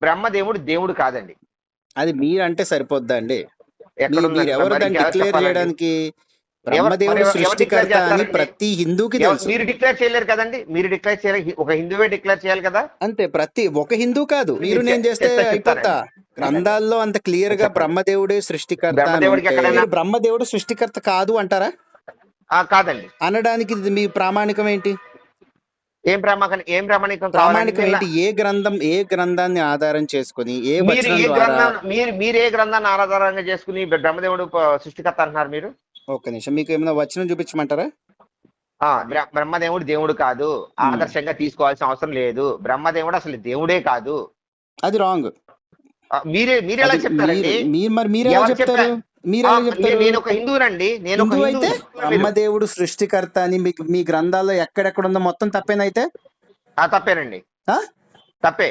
బ్రహ్మదేవుడు దేవుడు కాదండి. అది మీరంటే సరిపోద్దా అండి? ఎక్కడుందండి? మీరెవరు మరి దాన్ని ఇంకెవరు డిక్లేర్ చెప్పాలండి? చేయడానికి? మరి బ్రహ్మదేవుడు ఎవరు డిక్లేర్ సృష్టికర్త అని చేస్తారండి? ప్రతి హిందూకి తెలుసు. మీరు డిక్లేర్ చేయలేరు కదండి. మీరు డిక్లేర్ చేయాలి, ఒక హిందువే డిక్లేర్ చేయాలి కదా. అంతే, ఒక హిందూ కాదు, మీరు నేను చేస్తే అయిపోతా. చెప్తానండి. గ్రంథాల్లో అంత క్లియర్ గా చెప్పండి. బ్రహ్మదేవుడే సృష్టికర్త అని బ్రహ్మదేవుడికి ఉంటే ఎక్కడైనా మీరు బ్రహ్మదేవుడు సృష్టికర్త కాదు అంటారా? కాదండి. అనడానికి ఇది మీ ప్రామాణికం ఏంటి? ఏం ప్రామాణికం కావాలండి? ప్రామాణికం ఏంటి? ఏ గ్రంథాన్ని ఆధారం చేసుకొని, ఏ మీరు వచనం ఏ ద్వారా? గ్రంథాన్ని మీరు ఏ గ్రంథాన్ని ఆధారంగా చేసుకుని బ్రహ్మదేవుడు సృష్టికర్త అంటున్నారు మీరు? ఒక్క నిమిషం, మీకు ఏమైనా వచనం చూపించమంటారా? బ్రహ్మదేవుడు దేవుడు కాదు, ఆదర్శంగా తీసుకోవాల్సిన అవసరం లేదు, బ్రహ్మదేవుడు అసలు దేవుడే కాదు. అది రాంగ్. మీరు ఎలా చెప్తారండి? మీరు ఎలా ఎవరు చెప్తారు? మీరు ఎలా చెప్తారు? నేను ఒక హిందువునండి. నేను ఒక హిందూ అయితే హిందువు. బ్రహ్మదేవుడు సృష్టికర్త అని మీకు మీ గ్రంథాల్లో ఎక్కడెక్కడ ఉందో మొత్తం తప్పేనైతే? తప్పేనండి. ఆ? తప్పే.